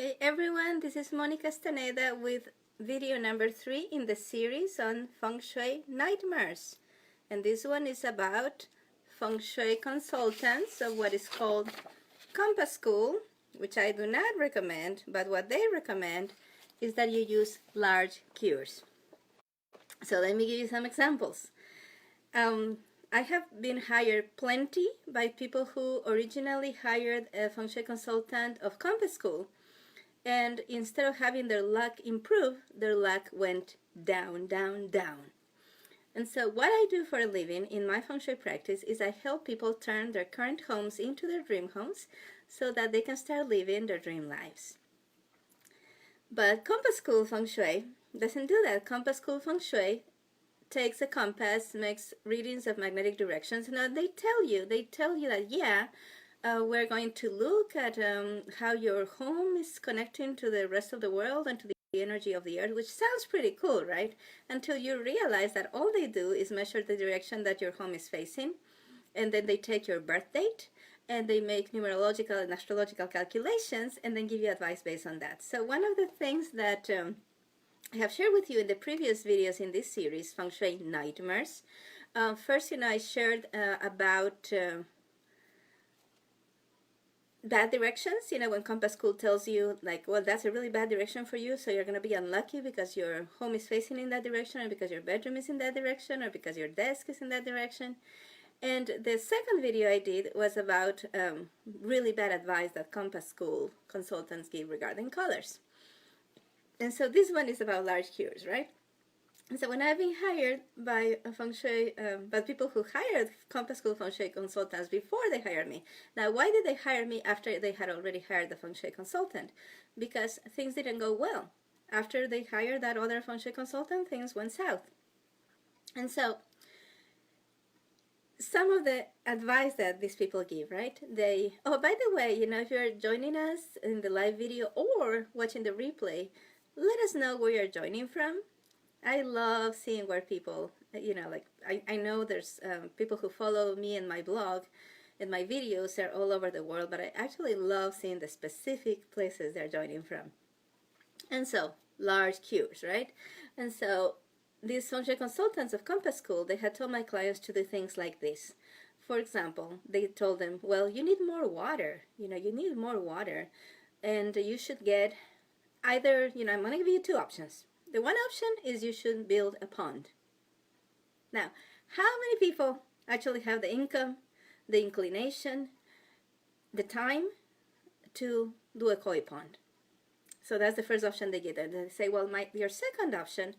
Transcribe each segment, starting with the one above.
Hey everyone, this is Monica Castaneda with video number 3 in the series on Feng Shui Nightmares. And this one is about Feng Shui consultants of what is called Compass School, which I do not recommend, but what they recommend is that you use large cures. So let me give you some examples. I have been hired plenty by people who originally hired a Feng Shui consultant of Compass School. And instead of having their luck improve, their luck went down, down, down. And so what I do for a living in my Feng Shui practice is I help people turn their current homes into their dream homes so that they can start living their dream lives. But Compass School Feng Shui doesn't do that. Compass School Feng Shui takes a compass, makes readings of magnetic directions. Now they tell you that, yeah, we're going to look at how your home is connecting to the rest of the world and to the energy of the earth, which sounds pretty cool, right? Until you realize that all they do is measure the direction that your home is facing, and then they take your birth date, and they make numerological and astrological calculations, and then give you advice based on that. So one of the things that I have shared with you in the previous videos in this series, Feng Shui Nightmares, first, I shared about bad directions, when Compass School tells you, like, well, that's a really bad direction for you, so you're going to be unlucky because your home is facing in that direction, or because your bedroom is in that direction, or because your desk is in that direction. And the second video I did was about really bad advice that Compass School consultants give regarding colors. And so this one is about large cures, right? And so when I've been hired by Feng Shui, by people who hired Compass School Feng Shui consultants before they hired me. Now, why did they hire me after they had already hired the Feng Shui consultant? Because things didn't go well. After they hired that other Feng Shui consultant, things went south. And so, some of the advice that these people give, right? Oh, by the way, if you're joining us in the live video or watching the replay, let us know where you're joining from. I love seeing where people, I know there's people who follow me and my blog and my videos are all over the world, but I actually love seeing the specific places they're joining from. And so, large cures, right? And so, these Feng Shui consultants of Compass School, they had told my clients to do things like this. For example, they told them, well, you need more water. You need more water. And you should get either, I'm going to give you two options. The one option is you should build a pond. Now, how many people actually have the income, the inclination, the time to do a koi pond? So that's the first option they get. And they say, well, your second option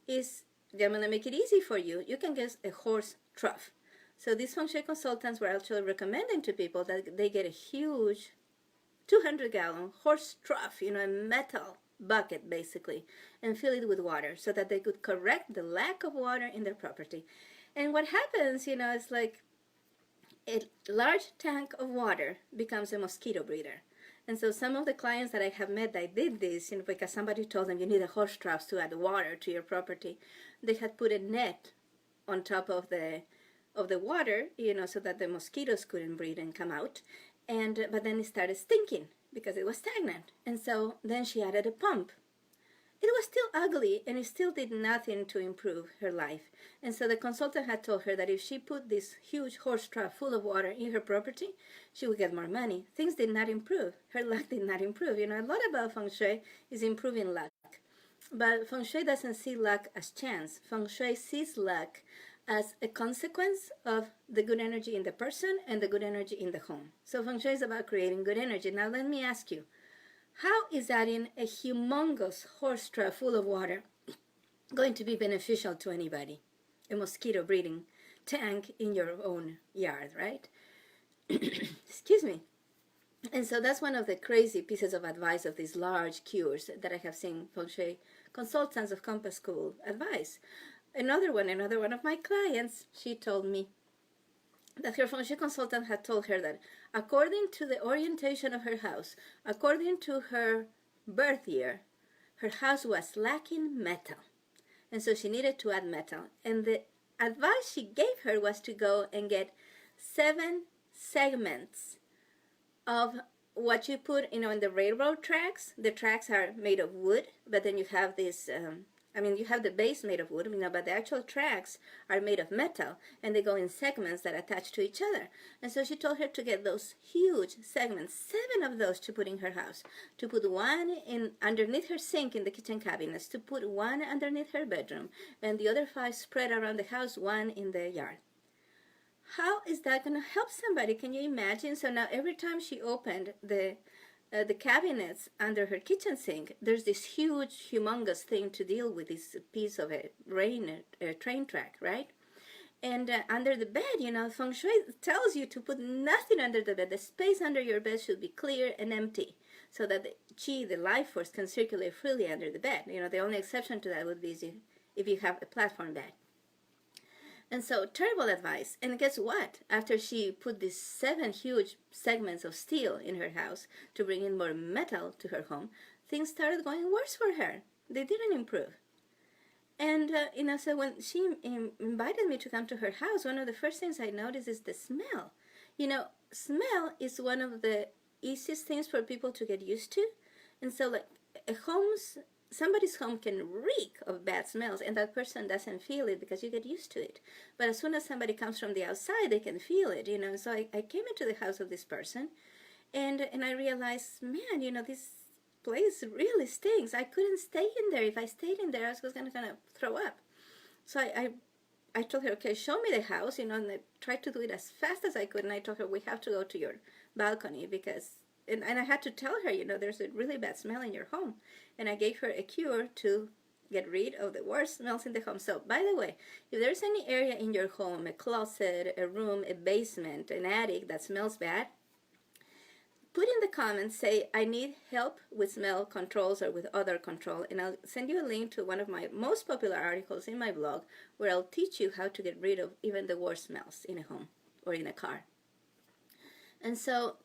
is, I'm going to make it easy for you. You can get a horse trough. So these Feng Shui consultants were actually recommending to people that they get a huge 200-gallon horse trough, a metal bucket basically, and fill it with water so that they could correct the lack of water in their property. And what happens, it's like a large tank of water becomes a mosquito breeder. And so some of the clients that I have met that did this, because somebody told them you need a horse trough to add water to your property, they had put a net on top of the water, so that the mosquitoes couldn't breed and come out. But then it started stinking because it was stagnant. And so then she added a pump. It was still ugly, and it still did nothing to improve her life. And so the consultant had told her that if she put this huge horse trough full of water in her property, she would get more money. Things did not improve. Her luck did not improve. A lot about Feng Shui is improving luck. But Feng Shui doesn't see luck as chance. Feng Shui sees luck as a consequence of the good energy in the person and the good energy in the home. So Feng Shui is about creating good energy. Now let me ask you, how is adding a humongous horse trough full of water going to be beneficial to anybody? A mosquito breeding tank in your own yard, right? Excuse me. And so that's one of the crazy pieces of advice of these large cures that I have seen Feng Shui consultants of Compass School advise. Another one of my clients, she told me that her Feng Shui consultant had told her that according to the orientation of her house, according to her birth year, her house was lacking metal. And so she needed to add metal. And the advice she gave her was to go and get 7 segments of what you put, in the railroad tracks. The tracks are made of wood, but then you have this, you have the base made of wood, but the actual tracks are made of metal, and they go in segments that attach to each other. And so she told her to get those huge segments, 7 of those, to put in her house, to put one in underneath her sink in the kitchen cabinets, to put one underneath her bedroom, and the other 5 spread around the house, one in the yard. How is that going to help somebody? Can you imagine? So now every time she opened the cabinets under her kitchen sink, there's this huge, humongous thing to deal with, this piece of a train track, right? And under the bed, Feng Shui tells you to put nothing under the bed. The space under your bed should be clear and empty, so that the qi, the life force, can circulate freely under the bed. The only exception to that would be if you have a platform bed. And so, terrible advice. And guess what? After she put these 7 huge segments of steel in her house to bring in more metal to her home, things started going worse for her. They didn't improve. And, so when she invited me to come to her house, one of the first things I noticed is the smell. Smell is one of the easiest things for people to get used to. And so, like, somebody's home can reek of bad smells, and that person doesn't feel it because you get used to it. But as soon as somebody comes from the outside, they can feel it, So I came into the house of this person, and I realized, man, this place really stinks. I couldn't stay in there. If I stayed in there, I was going to kind of throw up. So I told her, okay, show me the house, and I tried to do it as fast as I could, and I told her, we have to go to your balcony because... And I had to tell her, there's a really bad smell in your home. And I gave her a cure to get rid of the worst smells in the home. So, by the way, if there's any area in your home, a closet, a room, a basement, an attic that smells bad, put in the comments, say, I need help with smell controls or with odor control. And I'll send you a link to one of my most popular articles in my blog where I'll teach you how to get rid of even the worst smells in a home or in a car. And so...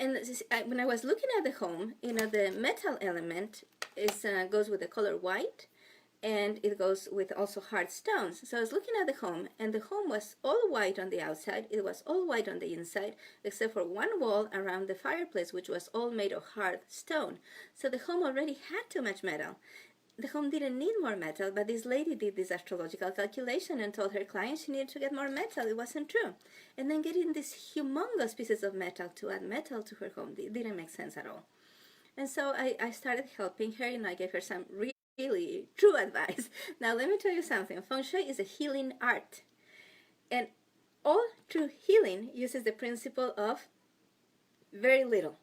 And when I was looking at the home, the metal element goes with the color white, and it goes with also hard stones. So I was looking at the home, and the home was all white on the outside. It was all white on the inside, except for one wall around the fireplace, which was all made of hard stone. So the home already had too much metal. The home didn't need more metal, but this lady did this astrological calculation and told her client she needed to get more metal. It wasn't true. And then getting these humongous pieces of metal to add metal to her home didn't make sense at all. And so I started helping her, I gave her some really true advice. Now let me tell you something. Feng Shui is a healing art. And all true healing uses the principle of very little.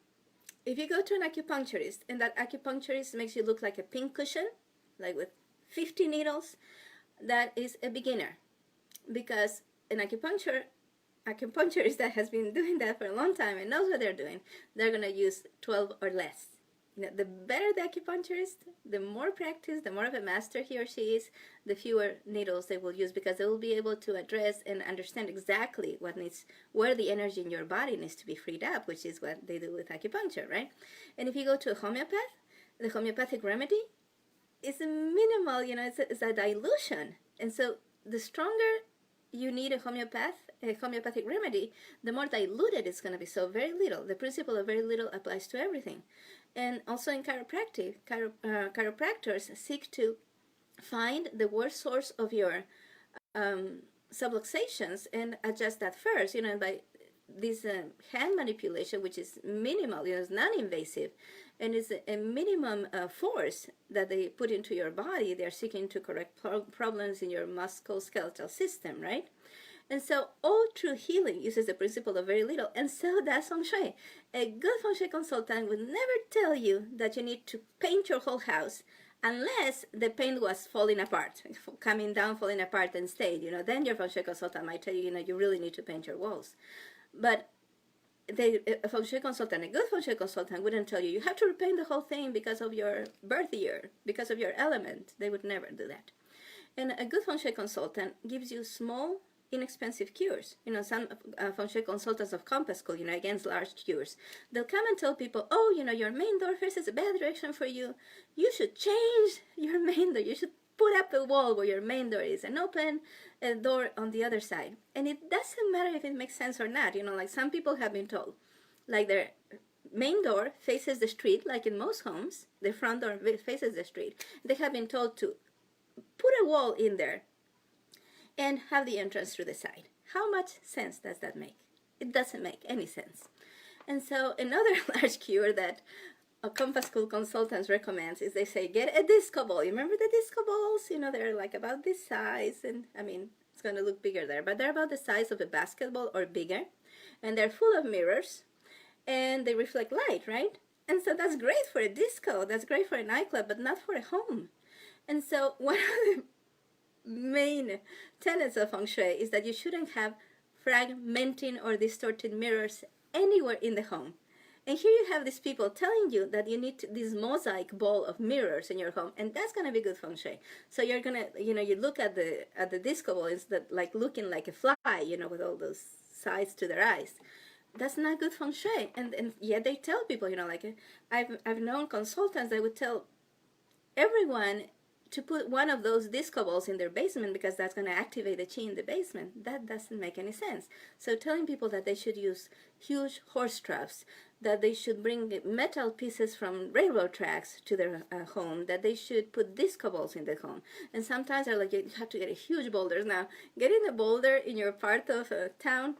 If you go to an acupuncturist and that acupuncturist makes you look like a pink cushion, like with 50 needles, that is a beginner. Because an acupuncturist that has been doing that for a long time and knows what they're doing, they're going to use 12 or less. The better the acupuncturist, the more practice, the more of a master he or she is, the fewer needles they will use, because they will be able to address and understand exactly where the energy in your body needs to be freed up, which is what they do with acupuncture, right? And if you go to a homeopath, the homeopathic remedy is a minimal, it's a dilution. And so the stronger you need a homeopathic remedy, the more diluted it's going to be. So very little. The principle of very little applies to everything. And also in chiropractic, chiropractors seek to find the worst source of your subluxations and adjust that first, by this hand manipulation, which is minimal, it's non-invasive, and it's a minimum force that they put into your body. They're seeking to correct problems in your musculoskeletal system, right? And so all true healing uses the principle of very little, and so does Feng Shui. A good Feng Shui consultant would never tell you that you need to paint your whole house unless the paint was falling apart, coming down, falling apart, and stayed. Then your Feng Shui consultant might tell you, you really need to paint your walls. But a Feng Shui consultant, a good Feng Shui consultant, wouldn't tell you, you have to repaint the whole thing because of your birth year, because of your element. They would never do that. And a good Feng Shui consultant gives you small, inexpensive cures. Some Feng Shui consultants of Compass School, against large cures, they'll come and tell people, oh, your main door faces a bad direction for you. You should change your main door. You should put up a wall where your main door is and open a door on the other side. And it doesn't matter if it makes sense or not. Like some people have been told, like their main door faces the street, like in most homes, the front door faces the street. They have been told to put a wall in there and have the entrance through the side. How much sense does that make? It doesn't make any sense. And so another large cure that a Compass School consultants recommends is they say, get a disco ball. You remember the disco balls? You know, they're like about this size, and I mean, it's going to look bigger there, but they're about the size of a basketball or bigger, and they're full of mirrors, and they reflect light, right? And so that's great for a disco, that's great for a nightclub, but not for a home. And so one of the main tenets of Feng Shui is that you shouldn't have fragmenting or distorted mirrors anywhere in the home. And here you have these people telling you that you need this mosaic ball of mirrors in your home, and that's going to be good Feng Shui. So you're going to, you look at the disco ball, it's that like looking like a fly, with all those sides to their eyes. That's not good Feng Shui. And yet they tell people, like I've known consultants that would tell everyone to put one of those disco balls in their basement because that's going to activate the chi in the basement. That doesn't make any sense. So telling people that they should use huge horse troughs, that they should bring metal pieces from railroad tracks to their home, that they should put disco balls in the home. And sometimes they're like, you have to get a huge boulder. Now, getting a boulder in your part of town,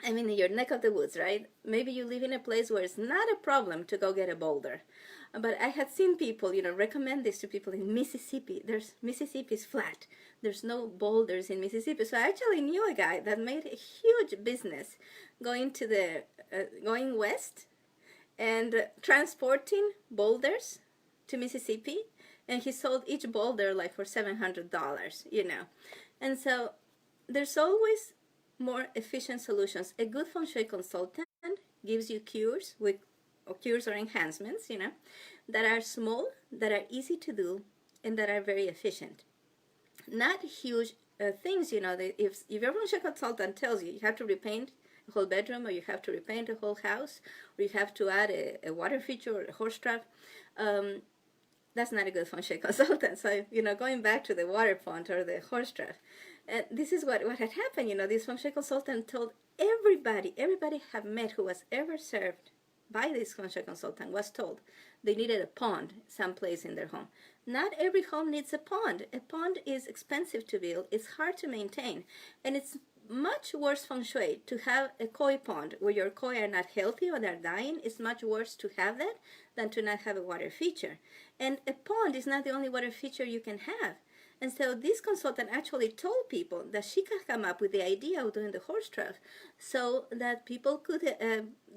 I mean, in your neck of the woods, right? Maybe you live in a place where it's not a problem to go get a boulder. But I had seen people, recommend this to people in Mississippi. Mississippi's flat. There's no boulders in Mississippi. So I actually knew a guy that made a huge business going west and transporting boulders to Mississippi. And he sold each boulder like for $700, And so there's always more efficient solutions. A good Feng Shui consultant gives you cures or enhancements, that are small, that are easy to do, and that are very efficient. Not huge things, that if your Feng Shui consultant tells you have to repaint a whole bedroom, or you have to repaint a whole house, or you have to add a water feature or a horse trough, that's not a good Feng Shui consultant. So, going back to the water pond or the horse trough, this is what had happened. This Feng Shui consultant told everybody have met who was ever served by this Feng Shui consultant was told they needed a pond someplace in their home. Not every home needs a pond. A pond is expensive to build, it's hard to maintain, and it's much worse Feng Shui to have a koi pond where your koi are not healthy or they're dying. It's much worse to have that than to not have a water feature. And a pond is not the only water feature you can have. And so this consultant actually told people that she could come up with the idea of doing the horse trough so that people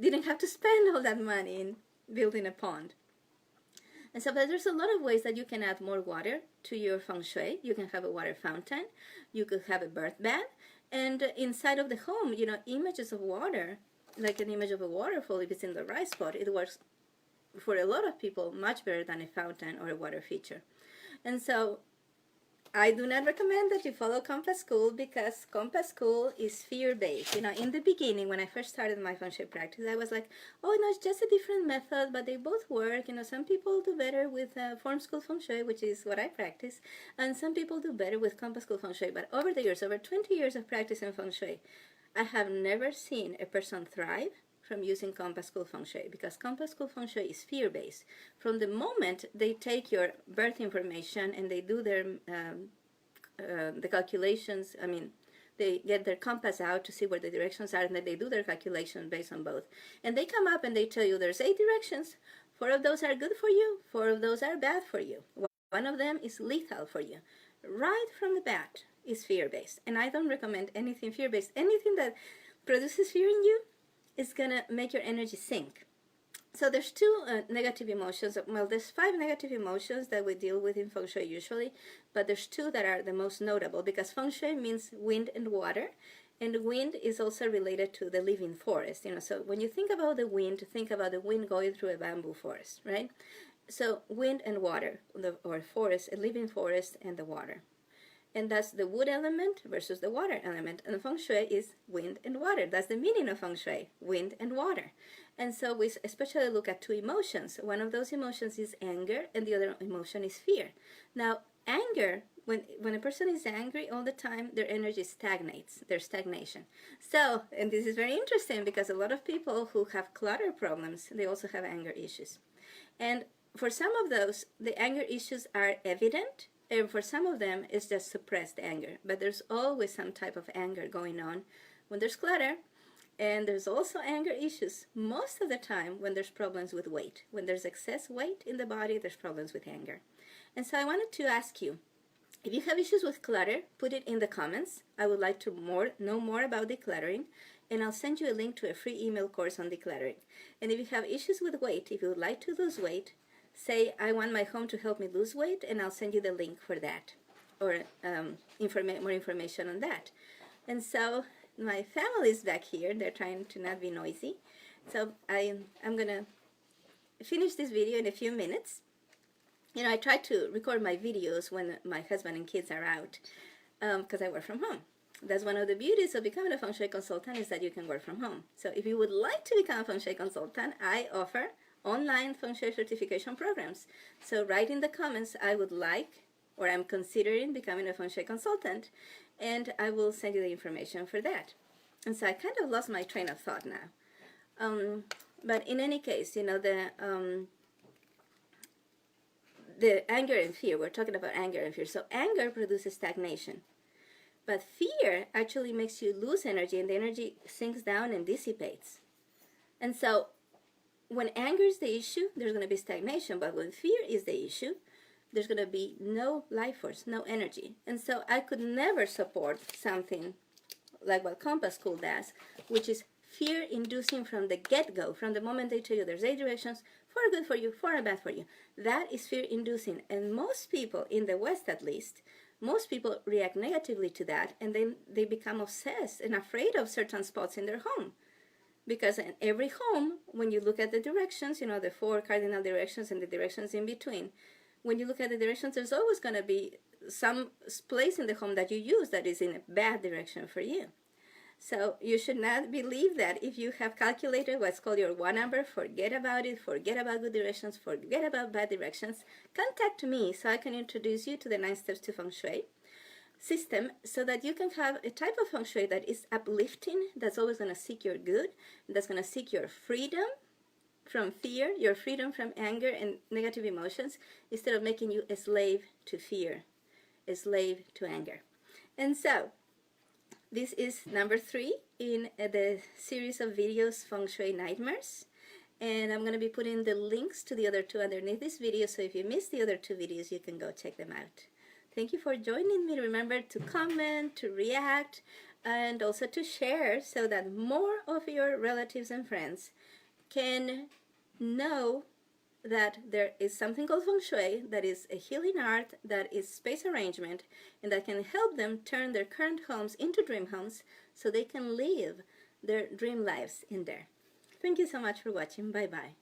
didn't have to spend all that money in building a pond. And so there's a lot of ways that you can add more water to your Feng Shui. You can have a water fountain. You could have a birth bath. And inside of the home, images of water, like an image of a waterfall, if it's in the right spot, it works for a lot of people much better than a fountain or a water feature. And so I do not recommend that you follow Compass School because Compass School is fear-based. In the beginning, when I first started my Feng Shui practice, I was like, oh, no, it's just a different method, but they both work. Some people do better with Form School Feng Shui, which is what I practice, and some people do better with Compass School Feng Shui. But over the years, over 20 years of practice in Feng Shui, I have never seen a person thrive from using Compass School Feng Shui because Compass School Feng Shui is fear-based. From the moment they take your birth information and they do their the calculations, they get their compass out to see where the directions are, and then they do their calculation based on both. And they come up and they tell you there's 8 directions. 4 of those are good for you, 4 of those are bad for you. One of them is lethal for you. Right from the bat is fear-based. And I don't recommend anything fear-based. Anything that produces fear in you is going to make your energy sink. So there's 2 negative emotions. Well, there's 5 negative emotions that we deal with in Feng Shui usually, but there's 2 that are the most notable because Feng Shui means wind and water, and wind is also related to the living forest. So when you think about the wind going through a bamboo forest, right? So wind and water, or forest, a living forest and the water. And that's the wood element versus the water element. And Feng Shui is wind and water. That's the meaning of Feng Shui, wind and water. And so we especially look at 2 emotions. One of those emotions is anger, and the other emotion is fear. Now, anger, when a person is angry all the time, their energy stagnates, there's stagnation. So, and this is very interesting because a lot of people who have clutter problems, they also have anger issues. And for some of those, the anger issues are evident, and for some of them, it's just suppressed anger. But there's always some type of anger going on when there's clutter. And there's also anger issues most of the time when there's problems with weight. When there's excess weight in the body, there's problems with anger. And so I wanted to ask you, if you have issues with clutter, put it in the comments. I would like to know more about decluttering, and I'll send you a link to a free email course on decluttering. And if you have issues with weight, if you would like to lose weight, say, I want my home to help me lose weight, and I'll send you the link for that, or more information on that. And so my family is back here. They're trying to not be noisy. So I'm going to finish this video in a few minutes. You know, I try to record my videos when my husband and kids are out because I work from home. That's one of the beauties of becoming a Feng Shui consultant, is that you can work from home. So if you would like to become a Feng Shui consultant, I offer online Feng Shui certification programs. So write in the comments, I would like, or I'm considering becoming a Feng Shui consultant, and I will send you the information for that. And so I kind of lost my train of thought now. But in any case, you know, the anger and fear, we're talking about anger and fear. So anger produces stagnation. But fear actually makes you lose energy, and the energy sinks down and dissipates. And so when anger is the issue, there's going to be stagnation. But when fear is the issue, there's going to be no life force, no energy. And so I could never support something like what Compass School does, which is fear-inducing from the get-go, from the moment they tell you there's 8 directions, 4 good for you, 4 are bad for you. That is fear-inducing. And most people, in the West at least, most people react negatively to that, and then they become obsessed and afraid of certain spots in their home. Because in every home, when you look at the directions, you know, the 4 cardinal directions and the directions in between, when you look at the directions, there's always going to be some place in the home that you use that is in a bad direction for you. So you should not believe that if you have calculated what's called your 1 number, forget about it, forget about good directions, forget about bad directions. Contact me so I can introduce you to the 9 steps to Feng Shui system, so that you can have a type of Feng Shui that is uplifting, that's always going to seek your good, that's going to seek your freedom from fear, your freedom from anger and negative emotions, instead of making you a slave to fear, a slave to anger. And so this is number 3 in the series of videos, Feng Shui Nightmares. And I'm going to be putting the links to the other 2 underneath this video, so if you missed the other 2 videos, you can go check them out. Thank you for joining me. Remember to comment, to react, and also to share, so that more of your relatives and friends can know that there is something called Feng Shui, that is a healing art, that is space arrangement, and that can help them turn their current homes into dream homes so they can live their dream lives in there. Thank you so much for watching. Bye-bye.